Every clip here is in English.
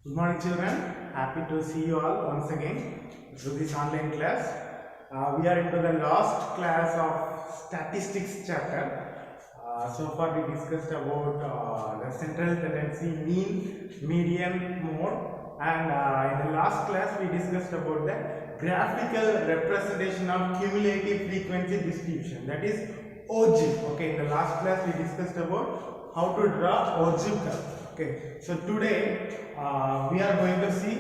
Good morning, children. Happy to see you all once again through this online class. We are into the last class of statistics chapter. So far, we discussed about the central tendency, mean, median, mode, and in the last class, we discussed about the graphical representation of cumulative frequency distribution, that is ogive. Okay, in the last class, we discussed about how to draw ogive curve. Okay, so today we are going to see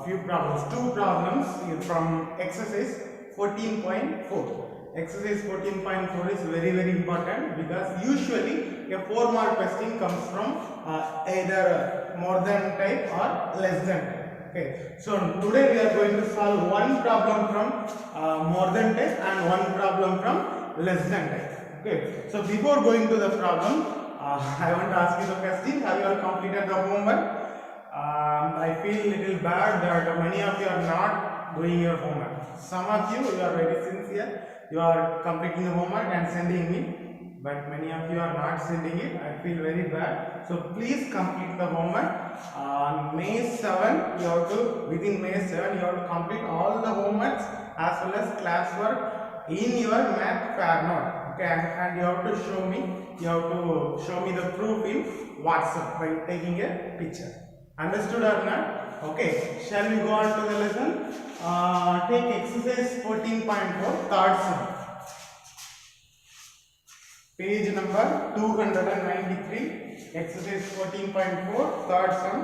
few problems, two problems from exercise 14.4. Exercise 14.4 is very important because usually a 4-mark question comes from either more than type or less than type. Okay, so today we are going to solve one problem from more than type and one problem from less than type. Okay, so before going to the problem, I want to ask you the question: have you all completed the homework? I feel little bad that many of you are not doing your homework. Some of you are very sincere. You are completing the homework and sending me, but many of you are not sending it. I feel very bad. So please complete the homework. On May 7, you have to, within May 7, you have to complete all the homeworks as well as classwork in your math fair note. Okay, and you have to show me the proof in WhatsApp by taking a picture. Understood or not? Okay, shall we go on to the lesson? Take exercise 14.4, third sum. Page number 293, exercise 14.4, third sum.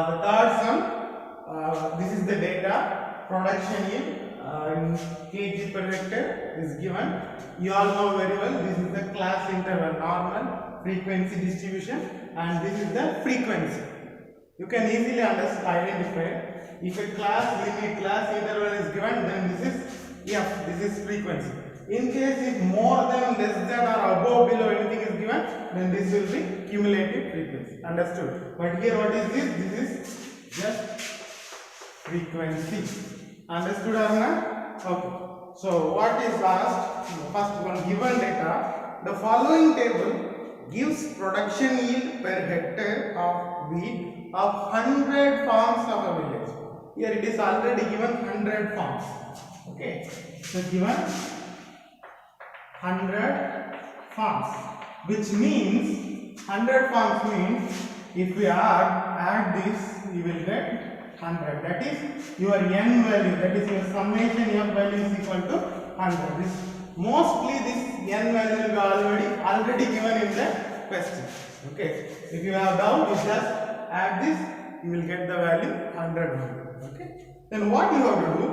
The third sum, this is the data, production yield in kg per hectare is given. You all know very well, this is the class interval, normal, frequency distribution, and this is the frequency. You can easily identify. If a class limit, class interval is given, then this is f, this is frequency. In case if more than, less than or above, below anything is given, then this will be cumulative frequency. Understood? But here what is this? This is just frequency. Understood or not? Okay. So what is asked? First one, given data, the following table gives production yield per hectare of wheat of 100 farms of a village. Here it is already given 100 farms. Okay, so given 100 farms, which means 100 farms means if we add this, you will get 100. That is your n value. That is your summation f value is equal to 100. This mostly this n value will be already given in the question. Okay, if you have doubt, you just add this, you will get the value 100. Okay, then what you have to do?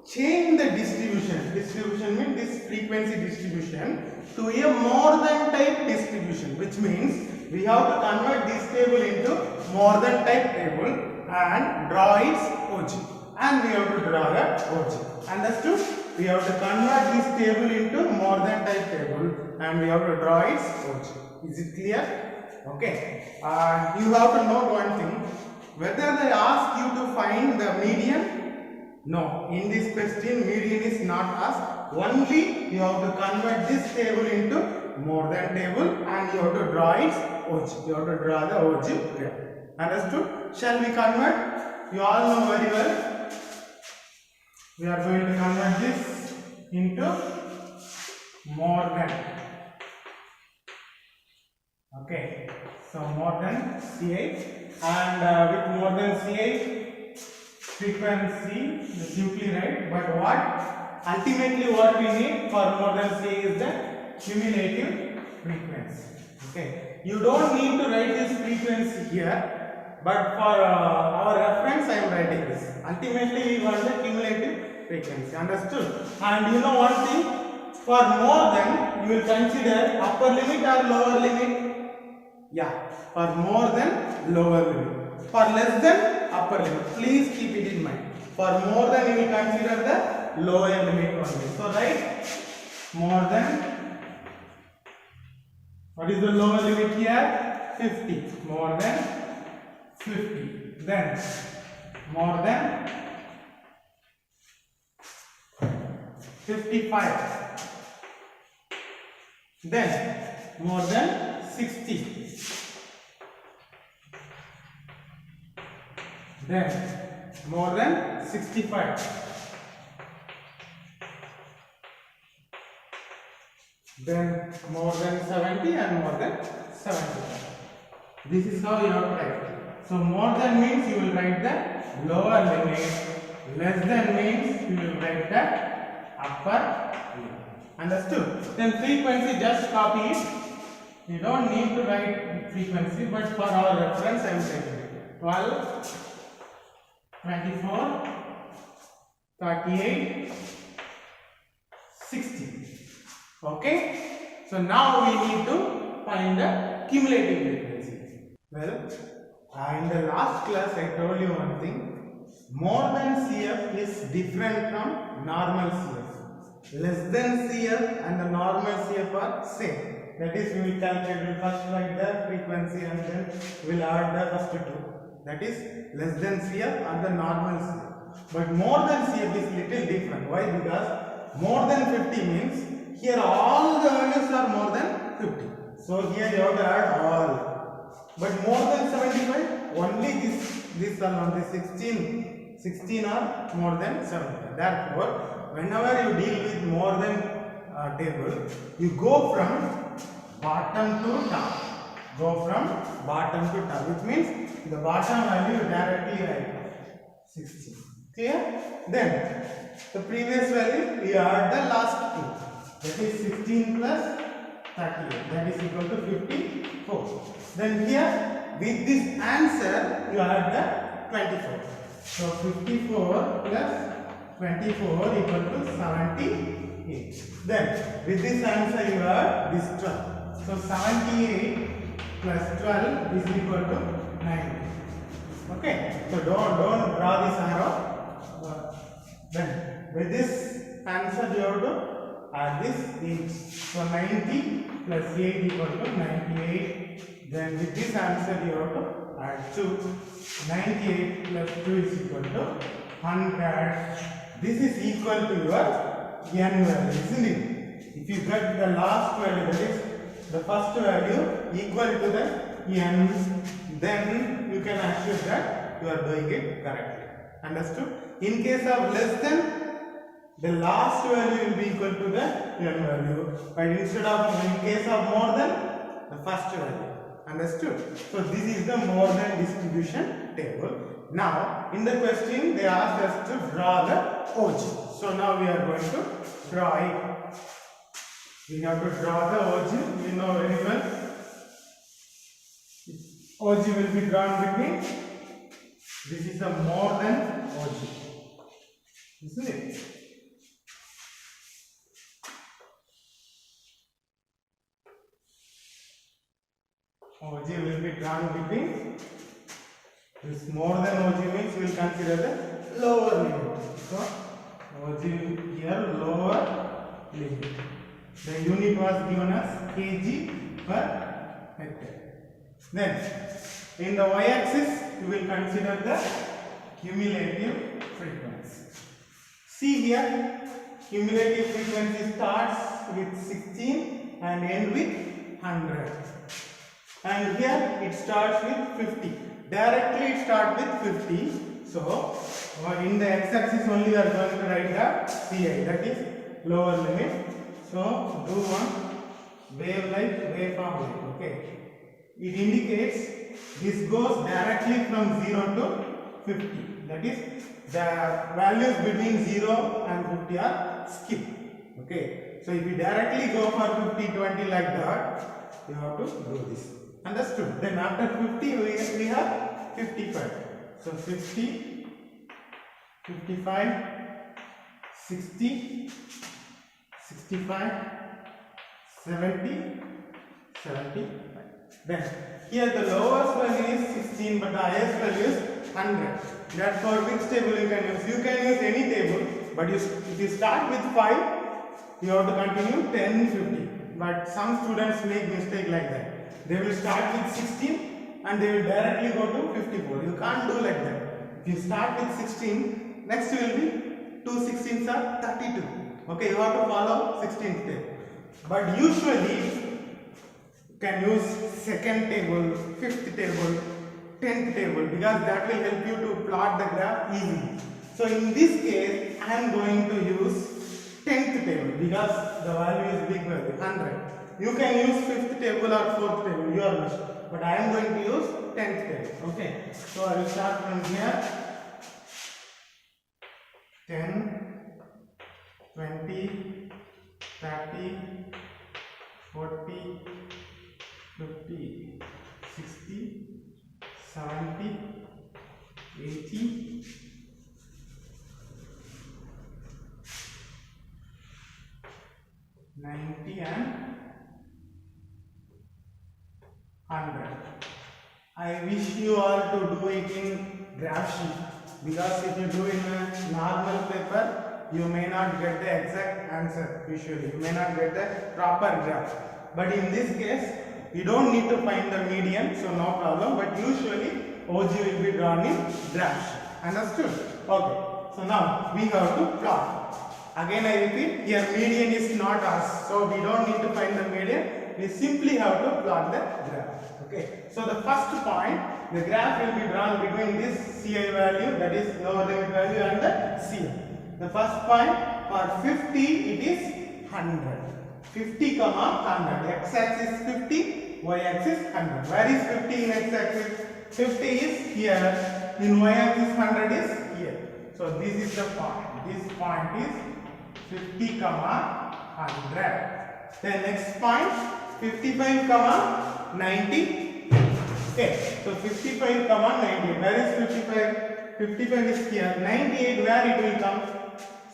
Change the distribution. Distribution means this frequency distribution to a more than type distribution, which means we have to convert this table into more than type table and draw its OG. And we have to draw the OG. Understood? We have to convert this table into more than type table and we have to draw its OG. Is it clear? Okay. You have to note one thing. Whether they ask you to find the median, no, in this question median is not asked. Only you have to convert this table into more than table and you have to draw its OG. You have to draw the OG here. Understood? Shall we convert? You all know very well. We are going to convert this into more than. Okay, so more than C8 and with more than C8 frequency is simply right, but what ultimately what we need for more than C8 is the cumulative frequency. Okay, you don't need to write this frequency here, but for our reference I am writing this. Ultimately we want the cumulative frequency. Understood? And you know one thing, for more than you will consider upper limit or lower limit. Yeah, for more than lower limit. For less than upper limit. Please keep it in mind. For more than you will consider the lower limit only. So write more than. What is the lower limit here? 50. More than 50. Then more than 55. Then more than 60. then more than 65, then more than 70 and more than 75. This is how you have to write. So more than means you will write the lower limit, less than means you will write the upper limit. Understood? Then frequency, just copy it. You don't need to write frequency, but for our reference I am taking it. 12, 24, 38, 60. Okay? So now we need to find the cumulative frequency. Well, in the last class I told you one thing. More than CF is different from normal CF. Less than CF and the normal CF are same. That is, we will calculate, we will first write the frequency and then we will add the first two. That is less than CF and the normal CF. But more than CF is little different. Why? Because more than 50 means here all the values are more than 50. So here you have to add all. But more than 75, only this are only 16 are more than 75. Therefore, whenever you deal with more than table, you go from bottom to top. Go from bottom to top, which means the bottom value directly write 16. Clear? Then the previous value you add the last two. That is 16 plus 38. That is equal to 54. Then here with this answer you add the 24. So 54 plus 24 equal to 78. Then with this answer you add this 12. So 78 plus 12 is equal to 90. Okay. So don't draw this arrow. Then with this answer you have to add this things. So 90 plus 8 equal to 98. Then with this answer you have to add 2. 98 plus 2 is equal to 100. This is equal to your n value, isn't it? If you get the last value, that is the first value equal to the n, then you can assure that you are doing it correctly. Understood? In case of less than, the last value will be equal to the n value, but instead of, in case of more than, the first value. Understood? So this is the more than distribution table. Now in the question they asked us to draw the OG. So now we are going to draw it. We have to draw the OG. We know very well. OG will be drawn between. This is the more than OG, isn't it? OG will be drawn between. This more than OG means we will consider the lower limit. So OG here lower limit. The unit was given as kg per hectare. Then in the y-axis we will consider the cumulative frequency. See here, cumulative frequency starts with 16 and ends with 100. And here it starts with 50. Directly it starts with 50. So in the x-axis only we are going to write the Ci, that is lower limit. So do one waveform like, okay. It indicates this goes directly from 0 to 50. That is the values between 0 and 50 are skipped. Okay. So if you directly go for 50, 20 like that, you have to do this. Understood? Then after 50 we have 55. So 50, 55, 60, 65, 70, 75. Then here the lowest value is 16 but the highest value is 100. Therefore which table you can use? You can use any table, but if you start with 5, you have to continue 10, 50. But some students make mistake like that. They will start with 16 and they will directly go to 54. You can't do like that. If you start with 16, next will be 2 16s are 32. Okay, you have to follow 16th table. But usually you can use second table, fifth table, 10th table, because that will help you to plot the graph easily. So in this case, I am going to use 10th table because the value is big value, 100. You can use 5th table or 4th table, your wish. But I am going to use 10th table. Okay. So I will start from here. 10, 20, 30, 40, 50, 60, 70, 80, 90 and 100. I wish you all to do it in graph sheet, because if you do in a normal paper, you may not get the exact answer. Usually you may not get the proper graph, but in this case you don't need to find the median, so no problem. But usually OG will be drawn in graph sheet. Understood? Okay. So now we have to plot. Again I repeat, here median is not us, so we don't need to find the median. We simply have to plot the graph. Okay. So the first point, the graph will be drawn between this Ci value, that is lower limit value, and the Ci. The first point for 50, it is 100. 50, 100. X axis 50, y axis 100. Where is 50 in x axis? 50 is here. In y axis 100 is here. So this is the point. This point is 50, 100. Then next point 55, 90. Okay. So 55, 90. Where is 55? 55 is here. 98, where it will come?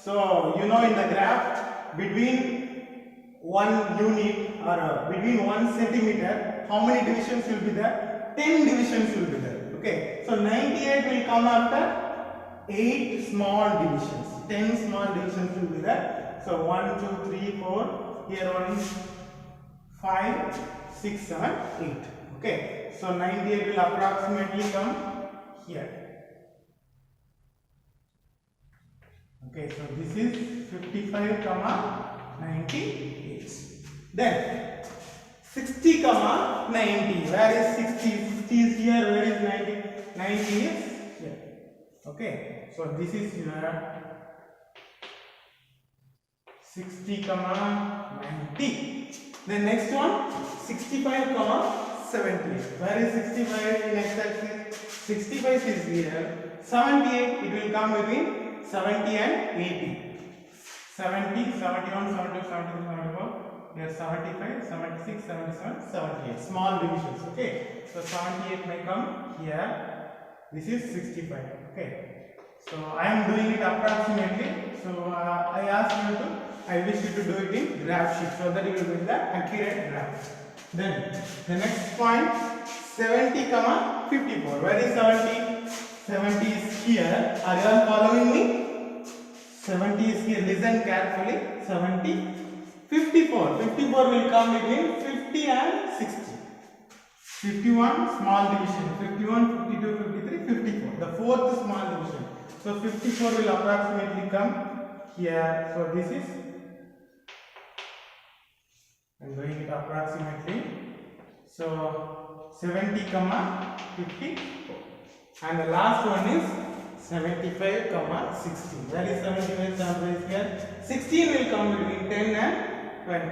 So you know, in the graph, between 1 unit or between 1 centimeter, how many divisions will be there? 10 divisions will be there. Okay. So 98 will come after 8 small divisions. 10 small divisions will be there. So 1, 2, 3, 4. Here 1, 5, 6, 7, 8. Okay. So 98 will approximately come here. Okay, so this is 55, 98. Then 60, 90. Where is 60? 60 is here. Where is 90? 90 is here. Okay, so this is here. 60, 90. Then next one 65, 70. Where is 65 in x axis? 65 is here. 78, it will come between 70 and 80. 70, 71, 72, 73, 74. Here 75, 76, 77, 78. Small divisions. Okay. So 78 may come here. This is 65. Okay. So I am doing it approximately. So I wish you to do it in graph sheet, so that you will get the accurate graph. Then the next point 70, 54. Where is 70? 70 is here. Are you all following me? 70 is here. Listen carefully. 70. 54. 54 will come between 50 and 60. 51 small division. 51, 52, 53, 54. The fourth small division. So 54 will approximately come here. So this is, I am doing it approximately. So 70, 54. And the last one is 75, 60. Where is 75? Sample is here. 16 will come between 10 and 20.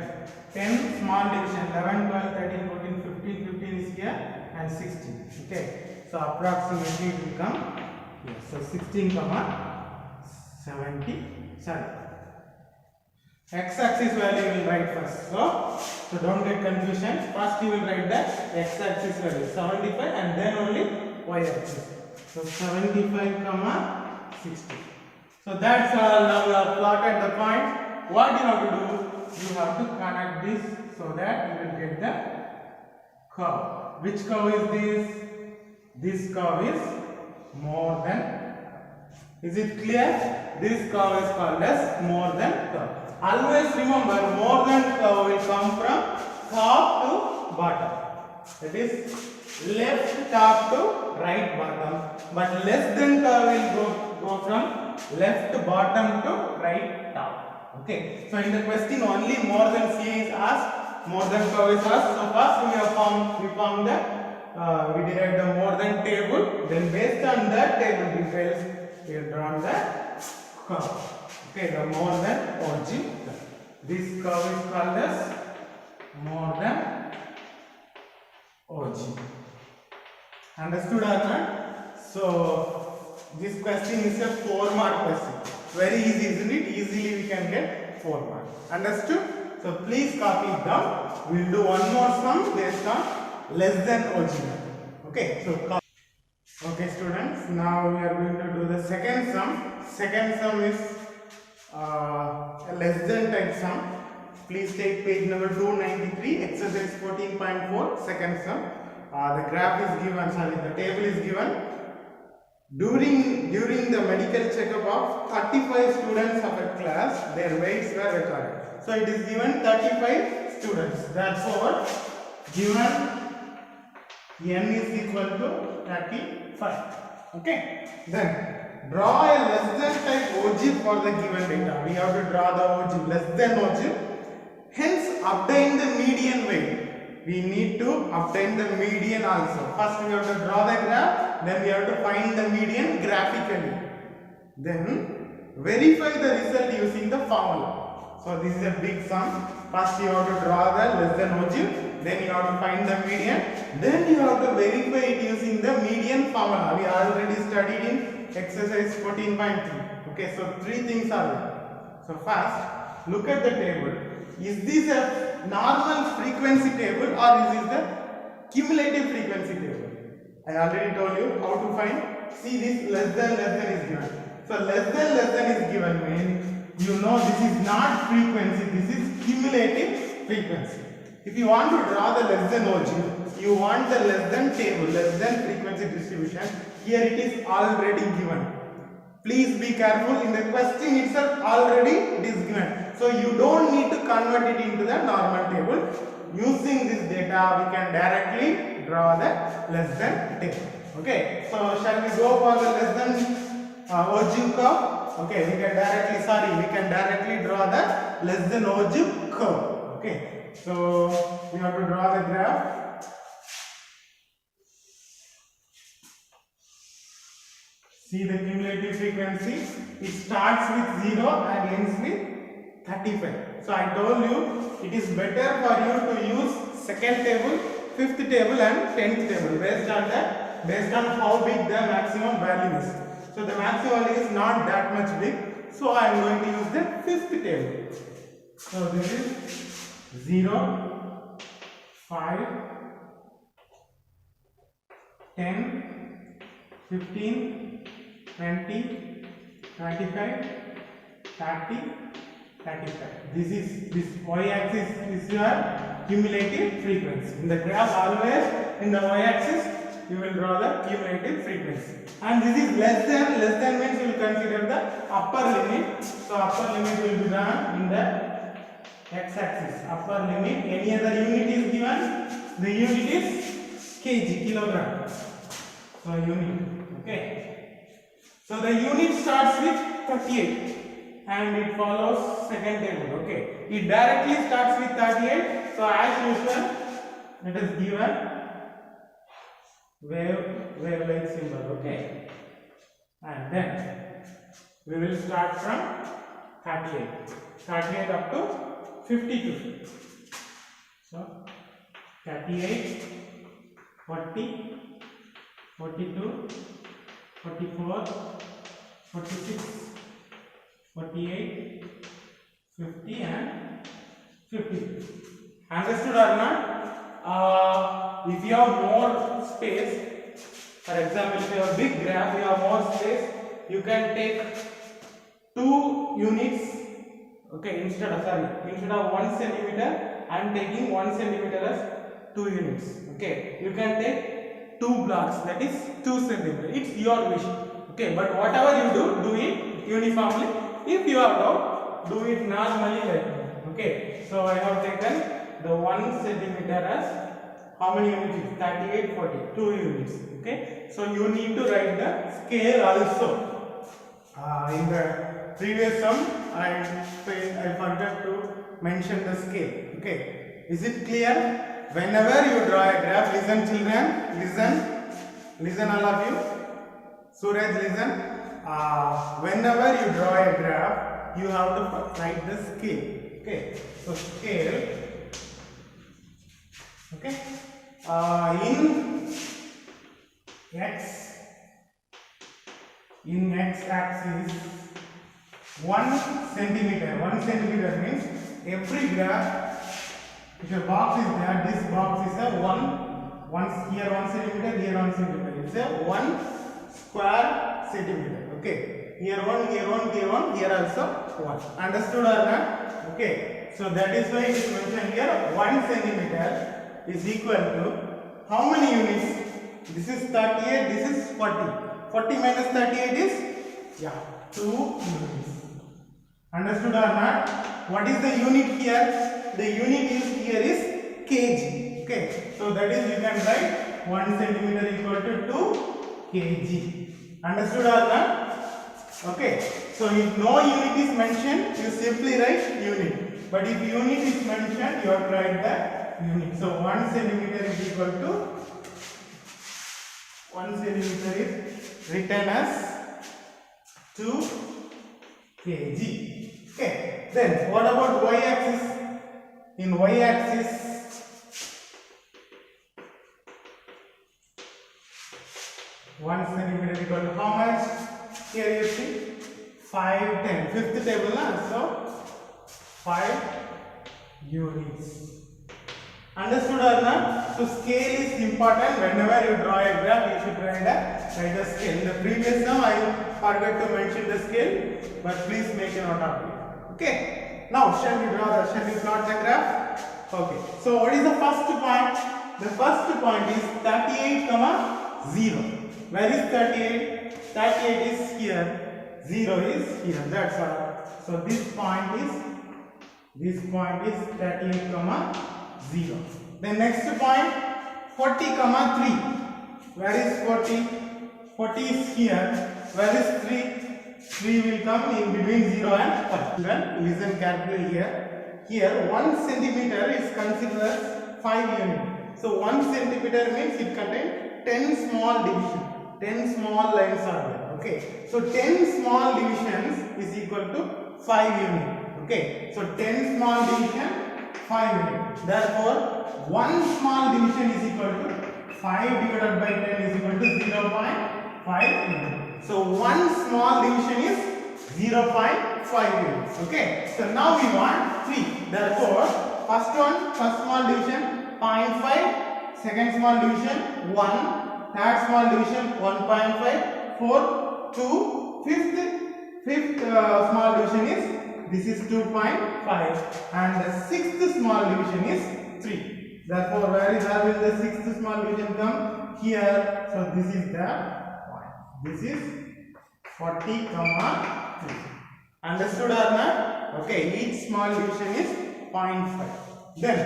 10 small division. 11, 12, 13, 14, 15. 15 is here and 16. Okay. So approximately it will come here. So 16, 77. X-axis value we will write first. So don't get confusion. First you will write the x-axis value 75 and then only y-axis. So 75, 60. So that's all. Now you have plotted the point. What you have to do? You have to connect this so that you will get the curve. Which curve is this? This curve is more than. Is it clear? This curve is called as more than curve. Always remember, more than curve will come from top to bottom. That is left top to right bottom. But less than curve will go from left bottom to right top. Okay. So in the question only more than C is asked, more than curve is asked. So first we formed the we derived the more than table. Then based on that table details, we have drawn the curve. Okay, the more than origin. This curve is called as more than origin. Understood or not? So this question is a 4-mark question. Very easy, isn't it? Easily we can get 4 marks. Understood? So please copy it down. We will do one more sum based on less than origin. Okay, so okay students, now we are going to do the second sum. Second sum is a less than type sum. Please take page number 293, exercise 14.4, second sum. The graph is given, the table is given. During the medical checkup of 35 students of a class, their weights were recorded. So it is given 35 students. Therefore, given n is equal to 35. Okay. Then draw a less than type ogive for the given data. We have to draw the ogive, less than ogive. Hence, obtain the median weight. We need to obtain the median also. First we have to draw the graph, then we have to find the median graphically. Then verify the result using the formula. So this is a big sum. First you have to draw the less than ogive, then you have to find the median, then you have to verify it using the median formula. We already studied in exercise 14.3. Okay, so 3 things are there. So first, look at the table. Is this a normal frequency table or is this the cumulative frequency table? I already told you how to find. See, this less than is given. So less than is given means you know this is not frequency, this is cumulative frequency. If you want to draw the less than ogive, you want the less than table, less than frequency distribution. Here it is already given. Please be careful, in the question itself already it is given. So you don't need to convert it into the normal table. Using this data, we can directly draw the less than table. Okay, so shall we go for the less than ogive curve? Okay, we can directly draw the less than ogive curve. Okay, so we have to draw the graph. See the cumulative frequency, it starts with 0 and ends with 35. So I told you it is better for you to use second table, fifth table and 10th table based on how big the maximum value is. So the maximum value is not that much big, so I am going to use the fifth table. So this is 0, 5, 10, 15, 20, 25, 30, 35. This y-axis is your cumulative frequency. In the graph, always in the y-axis you will draw the cumulative frequency. And this is less than means you will consider the upper limit. So upper limit will be drawn in the x-axis. Upper limit. Any other unit is given. The unit is kg, kilogram. So unit. Okay. So the unit starts with 38 and it follows second table. Okay, it directly starts with 38. So as usual, it is given wave-like symbol. Okay, and then we will start from 38 up to 52. So 38, 40, 42. 44, 46, 48, 50 and 50. Understood or not? If you have more space, for example, if you have a big graph, you have more space, you can take 2 units. Okay, instead of 1 centimeter, I am taking 1 centimeter as 2 units. Okay, you can take 2 blocks, that is 2 centimeters. It's your wish. Okay, but whatever you do it uniformly. If you have doubt, do it normally like that. Okay, so I have taken the 1 centimeter as how many units? 38, 40, 2 units. Okay, so you need to write the scale also. In the previous sum, I forgot to mention the scale. Okay, is it clear? whenever you draw a graph, listen children, listen all of you. Suraj, listen. Whenever you draw a graph, you have to write the scale. Okay, so scale. Okay, in x axis 1 centimeter. 1 centimeter means every graph, if a box is there, this box is a here 1 centimeter, here 1 centimeter. It's a 1 square centimeter. Okay, here 1, here 1, here 1, here also 1. Understood or not? Okay, so that is why it is mentioned here 1 centimeter is equal to how many units? This is 38, this is 40. 40 minus 38 is 2 units. Understood or not? What is the unit here? The unit used here is kg. Okay, so that is you can write 1 centimeter equal to 2 kg. Understood or not? Okay, so if no unit is mentioned, you simply write unit. But if unit is mentioned, you have to write the unit. So 1 centimeter is equal to 1 centimeter is written as 2 kg. Okay, then what about y axis? In y axis, 1 centimeter equal to how much? Here you see 5, 10. Fifth table, so 5 units. Understood or not? So scale is important. Whenever you draw a graph, you should write a scale. In the previous term, I forgot to mention the scale, but please make a note of it. Okay. Now shall we plot the graph? Okay. So what is the first point? The first point is 38, 0. Where is 38? 38 is here. 0 is here. That's all. So this point is 38, 0. The next point 40, 3. Where is 40? 40 is here. Where is 3? 3 will come in between 0 and 40. Then listen carefully here. Here 1 centimeter is considered as 5 units. So 1 centimeter means it contains 10 small divisions. 10 small lines are there. Okay. So 10 small divisions is equal to 5 units. Okay. So 10 small division, 5 units. Therefore, 1 small division is equal to 5 divided by 10 is equal to 0.5 units. So 1 small division is 0.5 units. Okay. So now we want 3. Therefore, first small division 0.5, second small division 1, third small division 1.5, fourth 2, fifth small division is this is 2.5 and the sixth small division is 3. Therefore, where will the sixth small division come? Here. So this is the point. This is 40, 3. Understood or not? Okay, each small division is 0.5. Then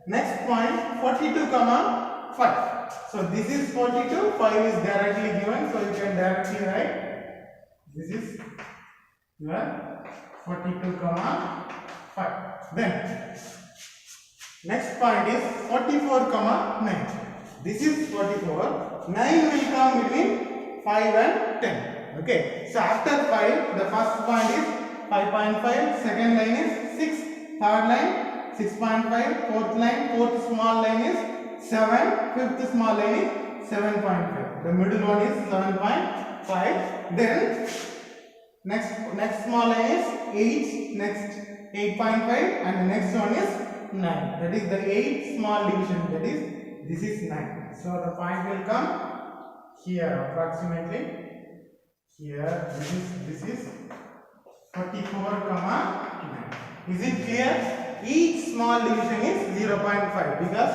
next point 42, 5. So this is 42, 5 is directly given, so you can directly write this is your 42, 5. Then next point is 44, 9. This is 44. 9 will come between 5 and 10. Okay. So after 5, the first point is 5.5. Second line is 6. Third line 6.5. Fourth line, fourth small line is 7. Fifth small line is 7.5. The middle one is 7.5. Then next small line is 8. Next 8.5 and the next one is 9. That is the 8th small division. That is this is 9. So the point will come here approximately. Here this is 44, 9. Is it clear? Each small division is 0.5 because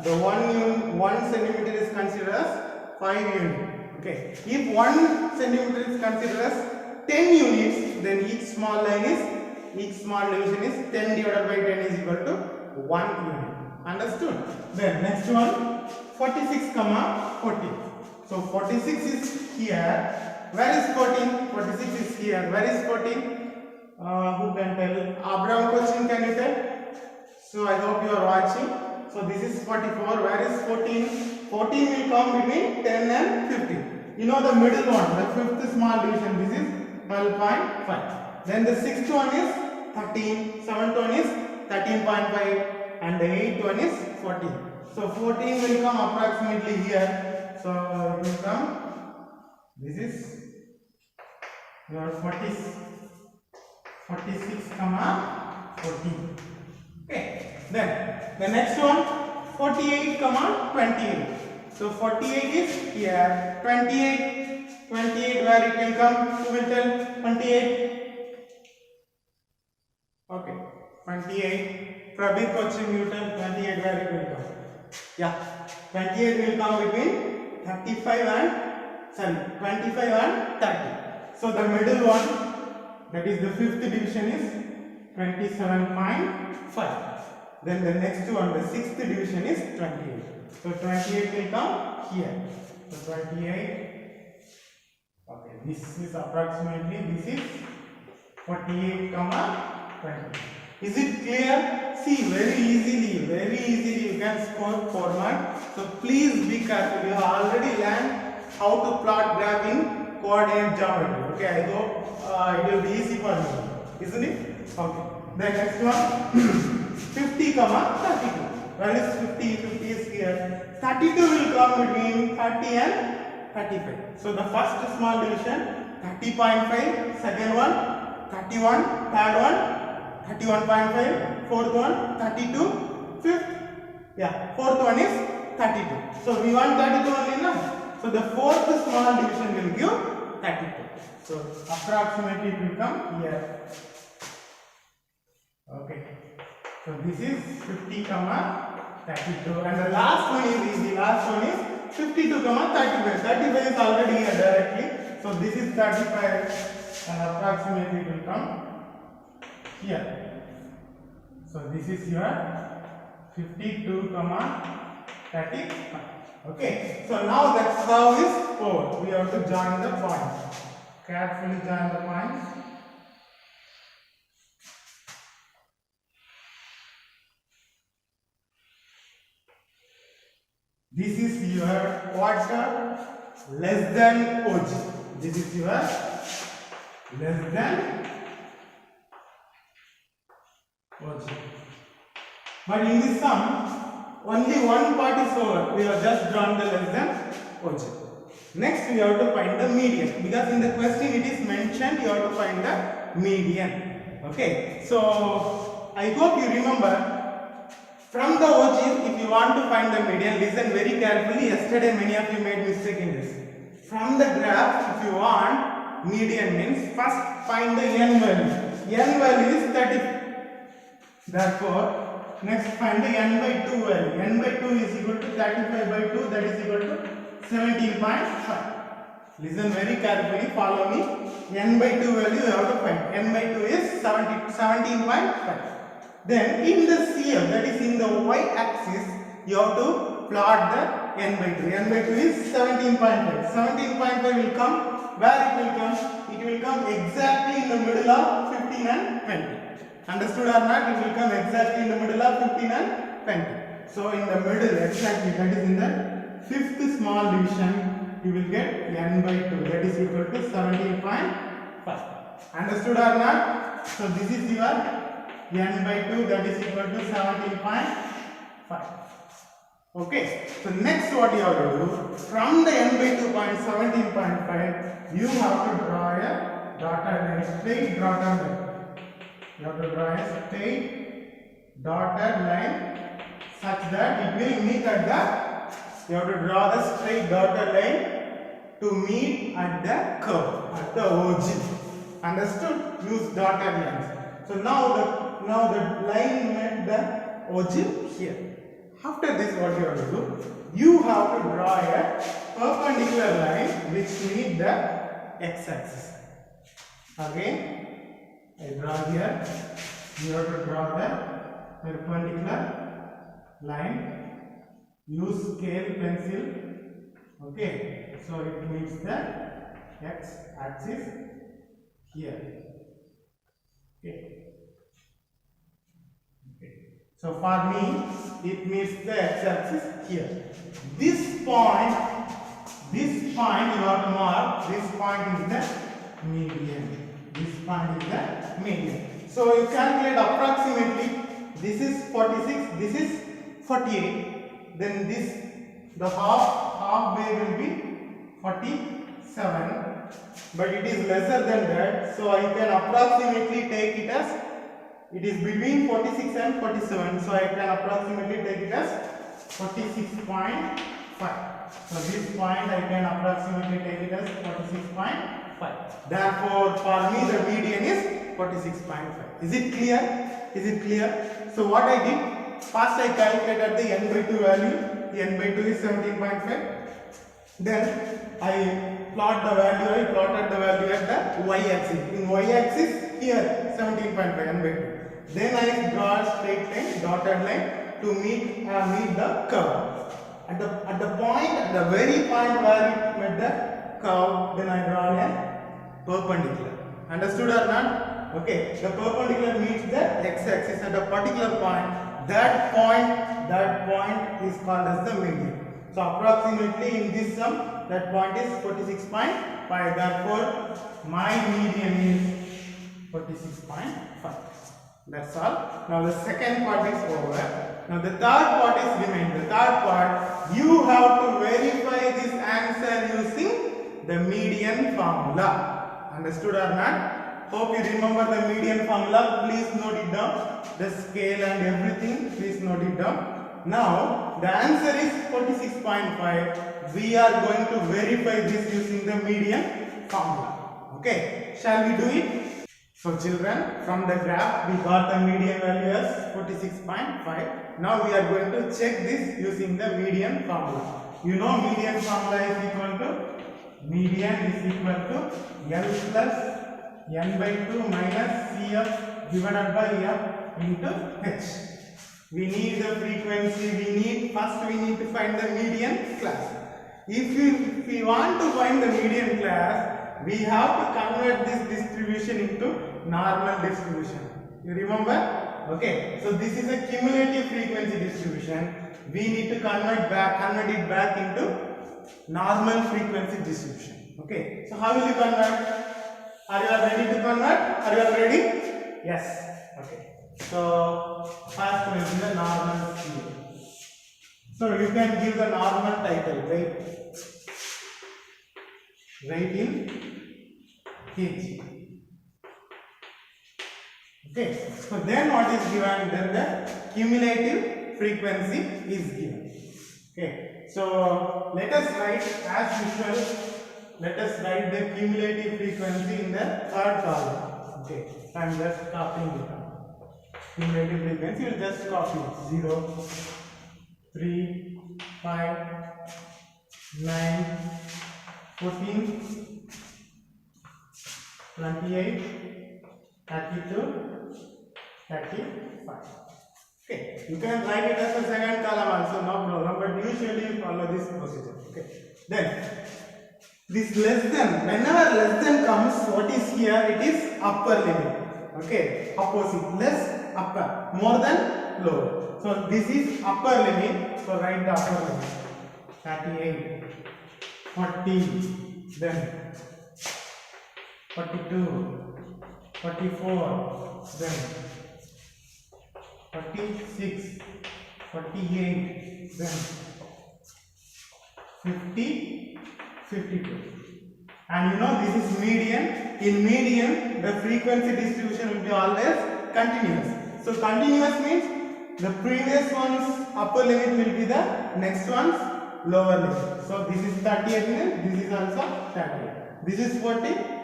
the 1 centimeter is considered as 5 units. Okay. If 1 centimeter is considered as 10 units, then each small division is 10 divided by 10 is equal to 1 unit. Understood? Then next one 46, 40. So 46 is here. Where is 14? 46 is here. Where is 14? Who can tell? Abraham question, can you tell? So I hope you are watching. So this is 44. Where is 14? 14 will come between 10 and 15. You know the middle one, the fifth small division. This is 12.5. Then the sixth one is 13. Seventh one is 13.5. And the eighth one is 14. So 14 will come approximately here. So it will come. This is your 46, comma 14. Okay. Then the next one 48, comma 28. So 48 is here. 28 where it will come? Who will tell? 28. Okay. 28. Prabir coaching you tell 28 where it will come? Yeah. 28 will come between 25 and 25 and 30. So the middle one, that is the fifth division, is 27.5. Then the next one, the sixth division, is 28. So 28 will come here. So 28. Okay, this is approximately, this is 48, comma 20. Is it clear? See, very easily you can score 4 marks. So please be careful. You have already learned how to plot graph in coordinate geometry. Okay, I hope it will be easy for you, isn't it? Okay. The next one 50, comma 32. Where is 50? 50 is here. 32 will come between 30 and 35. So the first small division 30.5, second one 31, third one 31.5, fourth one 32, fifth, yeah, fourth one is 32. So we want 32 only now. So the fourth small division will give 32. So approximately it will come here. Okay. So this is 50, comma 32. And the last one is easy. Last one is 52, comma 35. 35 is already here directly. So this is 35 and approximately it will come here. So this is your 52, comma 35. Okay. So now that curve is over. We have to join the points. Carefully join the points. This is your quarter less than OG. This is your less than OG. But in this sum, only one part is over. We have just drawn the less than OG. Next, we have to find the median. Because in the question it is mentioned, you have to find the median. Okay. So, I hope you remember. From the OG, if you want to find the median, listen very carefully. Yesterday, many of you made mistake in this. From the graph, if you want median means first find the n value. N value is 30. Therefore, next find the n by 2 value. N by 2 is equal to 35 by 2. That is equal to 17.5. Listen very carefully. Follow me. N by 2 value you have to find. N by 2 is 17.5. Then in the CF, that is in the y-axis, you have to plot the n by 2. N by 2 is 17.5. 17.5 will come. Where it will come? It will come exactly in the middle of 15 and 20. Understood or not? It will come exactly in the middle of 15 and 20. So in the middle, exactly, that is in the fifth small division, you will get n by 2. That is equal to 17.5. Understood or not? So this is your n by 2, that is equal to 17.5. Okay. So next what you have to do, from the n by 2 point 17.5, you have to draw a dotted line, straight dotted line. You have to draw a straight dotted line such that it will meet at the, you have to draw the straight dotted line to meet at the curve, at the origin. Understood? Use dotted lines. So now the line met the origin here. After this, what you have to do? You have to draw a perpendicular line which meet the x-axis. Again, I draw here. You have to draw the perpendicular line. Use scale pencil. Okay, so it meets the x-axis here. Okay. So for me, it meets the x-axis here. This point you have to mark. This point is the median. This point is the median. So you calculate approximately. This is 46. This is 48. Then the halfway will be 47. But it is lesser than that. So I can approximately take it as. It is between 46 and 47, so I can approximately take it as 46.5. So this point I can approximately take it as 46.5. Therefore, for me the median is 46.5. Is it clear? Is it clear? So what I did, first I calculated the n by 2 value. The n by 2 is 17.5. Then I plotted the value at the y-axis. In y-axis here 17.5 n by 2. Then I draw a straight line, dotted line to meet the curve. At the very point where it met the curve, then I draw a perpendicular. Understood or not? Okay. The perpendicular meets the x-axis at a particular point. That point is called as the median. So approximately in this sum, that point is 46.5. Therefore, my median is 46.5. That's all. Now the second part is over. Now the third part is remained. The third part, you have to verify this answer using the median formula. Understood or not? Hope you remember the median formula. Please note it down. The scale and everything, please note it down. Now the answer is 46.5. We are going to verify this using the median formula. Okay. Shall we do it? So children, from the graph we got the median value as 46.5. Now we are going to check this using the median formula. You know median formula is equal to L plus n by 2 minus Cf divided by F into H. We need the frequency, first we need to find the median class. If we want to find the median class, we have to convert this distribution into normal distribution. You remember? Okay. So this is a cumulative frequency distribution. We need to convert it back into normal frequency distribution. Okay. So how will you convert? Are you all ready to convert? Are you all ready? Yes. Okay. So first will be the normal scale. So you can give the normal title, right? Write in kg. Okay, so then what is given? Then the cumulative frequency is given. Okay, so let us write as usual. Let us write the cumulative frequency in the third column. Okay, I am just copying it. Cumulative frequency, you will just copy it. 0, 3, 5, 9, 14, 28, 32, 35. Okay, you can write it as a second column also, no problem, but usually you follow this procedure. Okay, then this less than, whenever less than comes, what is here? It is upper limit. Okay, opposite, less upper, more than lower. So this is upper limit, so write the upper limit. 38, 40, then 42, 44, then 46, 48, then 50, 52. And you know this is median. In median, the frequency distribution will be always continuous. So continuous means the previous one's upper limit will be the next one's lower limit. So this is 38, this is also 38. This is 40.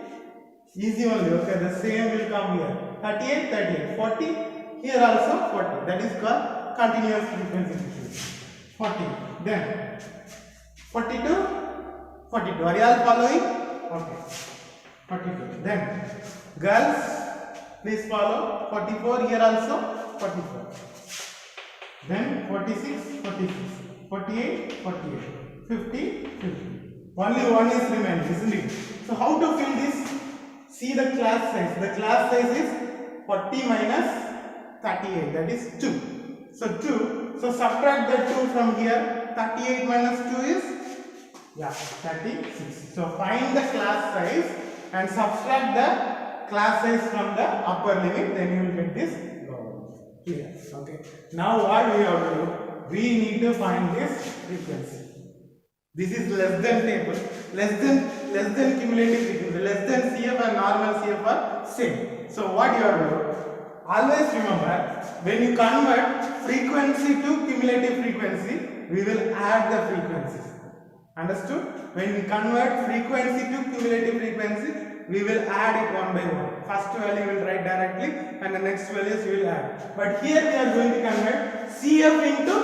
Easy only, okay, the same will come here. 38, 38, 40, here also 40. That is called continuous frequency distribution. 40, then 42, 42. Are you all following? Okay. 42. Then girls, please follow. 44, here also 44. Then 46, 46, 48, 48, 50, 50. Only one is remaining, isn't it? So how to fill this? See the class size. The class size is 40 minus 38, that is 2. So 2. So subtract the 2 from here. 38 minus 2 is 36. So find the class size and subtract the class size from the upper limit. Then you will get this lower. Here. Okay. Now what we have to do? We need to find this frequency. This is less than table. Less than cumulative frequency. Less than CF and normal CF are same. So what you have to do? Always remember, when you convert frequency to cumulative frequency, we will add the frequencies. Understood? When we convert frequency to cumulative frequency, we will add it one by one. First value we will write directly and the next values we will add. But here we are going to convert CF into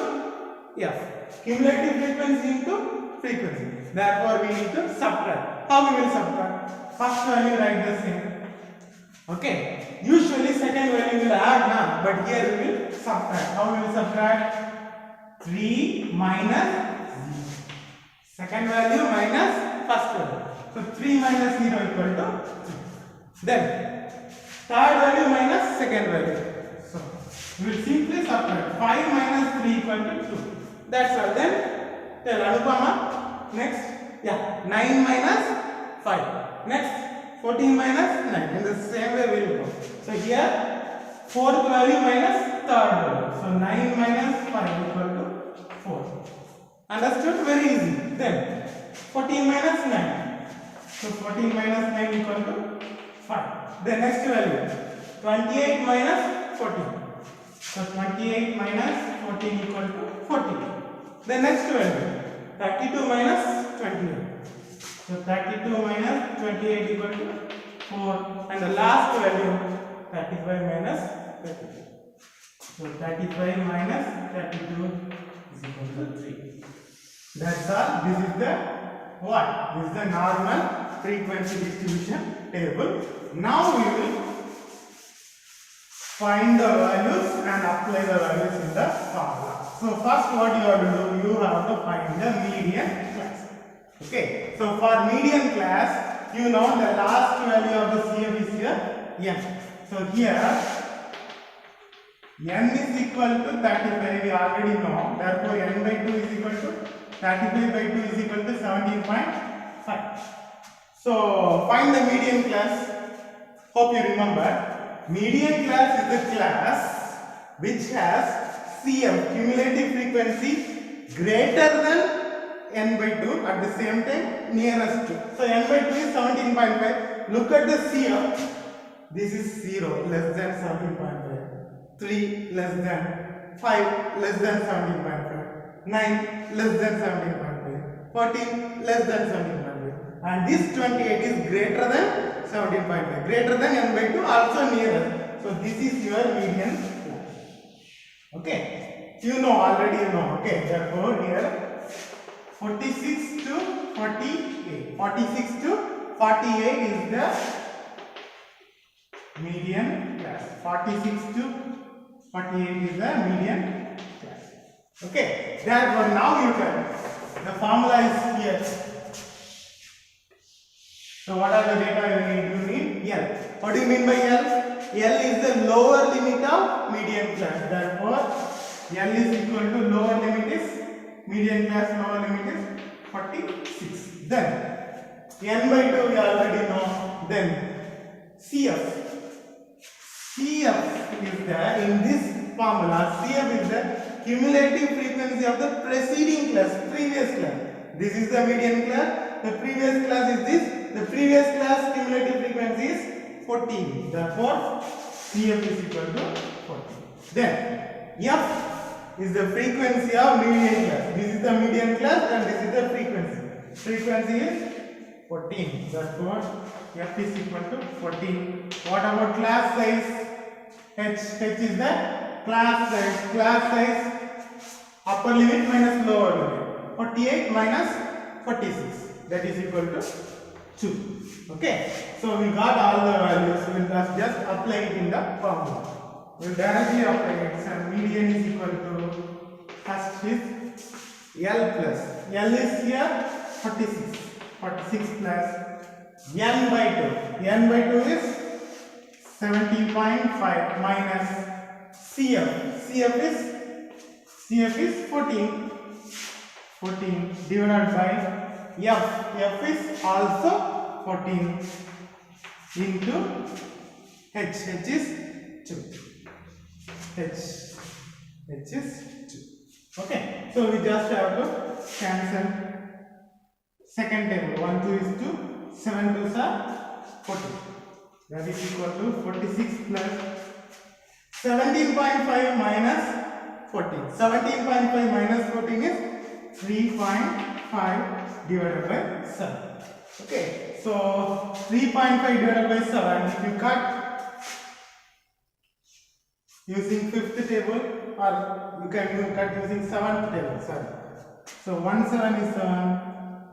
F. Cumulative frequency into frequency. Therefore, we need to subtract. How we will subtract? First value write the same. Okay. Usually second value will add now, but here we will subtract. How we will subtract? 3 minus 0. Second value minus first value. So 3 minus 0 equal to 3. Then third value minus second value. So we will simply subtract 5 minus 3 equal to 2. That's all. Then tell Anupama. Next, 9 minus 5. Next, 14 minus 9. In the same way we will go. So here fourth value minus third value. So 9 minus 5 equal to 4. Understood? Very easy. Then 14 minus 9. So 14 minus 9 equal to 5. The next value 28 minus 14. So 28 minus 14 equal to 14. The next value 32 minus 28. So 32 minus 28 equal to 4. And the last value 35 minus 32. So 35 minus 32 is equal to 3. That's all. This is the what? This is the normal frequency distribution table. Now we will find the values and apply the values in the formula. So first what you have to do, you have to find the median class. Okay. So for median class, you know the last value of the CF is here n. So here n is equal to 35. We already know. Therefore n by 2 is equal to 35 by 2 is equal to 17.5. So find the median class. Hope you remember. Median class is the class which has CF, cumulative frequency, greater than n by 2, at the same time nearest to. So n by 2 is 17.5. Look at the CF. This is 0, less than 17.5. 3 less than 5 less than 17.5. 9 less than 17.5. 14 less than 17.5. And this 28 is greater than 17.5. Greater than n by 2, also nearer. So this is your median class. Okay. You know, already you know. Okay. Therefore here 46 to 48. 46 to 48 is the median class. 46 to 48 is the median class. Okay. Therefore now you can. The formula is here. So what are the data you need? You need L. What do you mean by L? L is the lower limit of median class. Therefore L is equal to lower limit is median class, lower limit is 46. Then n by 2 we already know. Then CF. CF is the, in this formula, CF is the cumulative frequency of the preceding class, previous class. This is the median class. The previous class is this. The previous class cumulative frequency is 14. Therefore, CF is equal to 14. Then F is the frequency of median class. This is the median class and this is the frequency. Frequency is 14. Therefore, F is equal to 14. What about class size? H is the class size. Class size upper limit minus lower limit. 48 minus 46. That is equal to 2. Okay. So we got all the values. We will just apply it in the formula. We will directly apply it. So median is equal to, first is L plus. L is here 46. 46 plus n by 2. N by 2 is 70.5 minus CF. CF is CF is 14. 14 divided by F. F is also 14 into H. H is 2. H is 2. Okay. So we just have to cancel second table. 1, 2 is 2. 7 2s are 14. That is equal to 46 plus 17.5 minus 14. 17.5 minus 14 is 3.5 divided by 7. Okay, so 3.5 divided by 7, if you cut using fifth table, or you can cut using seventh table. Sorry. So 1 7 is 7.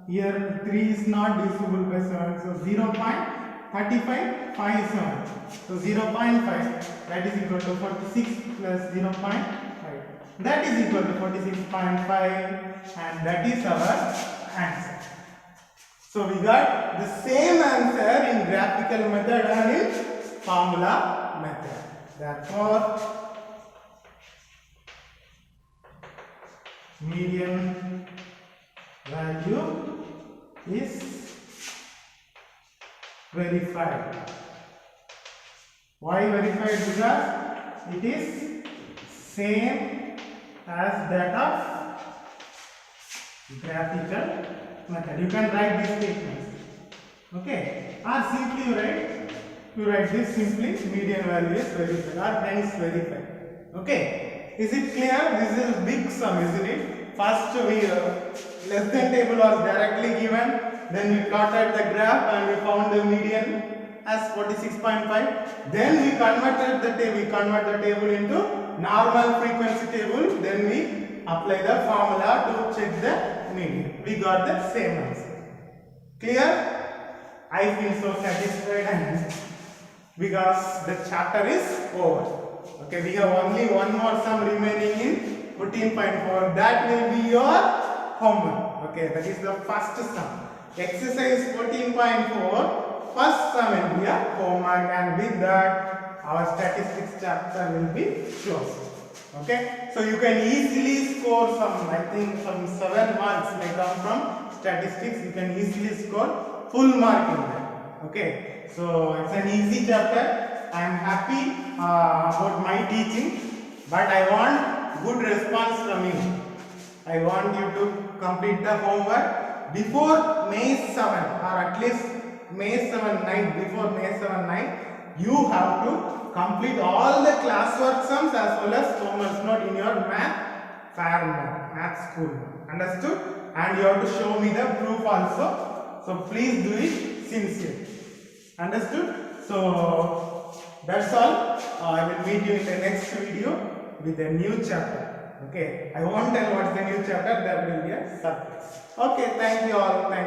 Here 3 is not divisible by 7. So 0.35 5 is 7. So 0.5, that is equal to 46 plus 0.5. That is equal to 46.5, and that is our answer. So we got the same answer in graphical method and in formula method. Therefore, median value is verified. Why verified? Because it is same as that of graphical method. You can write these statements. Okay, or simply you write this simply, median value is verified or hence verified. Okay, is it clear? This is a big sum, isn't it? First we less than table was directly given, then we plotted the graph and we found the median as 46.5. Then we convert the table into normal frequency table, then we apply the formula to check the median. We got the same answer. Clear? I feel so satisfied and because the chapter is over. Okay, we have only one more sum remaining in 14.4. That will be your homework. Okay, that is the first sum. Exercise 14.4, first sum will be a homework, and with that our statistics chapter will be closed. Okay, so you can easily score some, I think some 7 marks may come from statistics. You can easily score full mark in that. Okay, so it's an easy chapter. I am happy about my teaching, but I want good response from you. I want you to complete the homework before May 7, or at least May 7 night. Before May 7 night, you have to complete all the classwork sums as well as homework note in your math school. Understood? And you have to show me the proof also. So please do it sincerely. Understood? So that's all. I will meet you in the next video with a new chapter. Okay. I won't tell what's the new chapter. That will be a surprise. Okay. Thank you all. Thank you.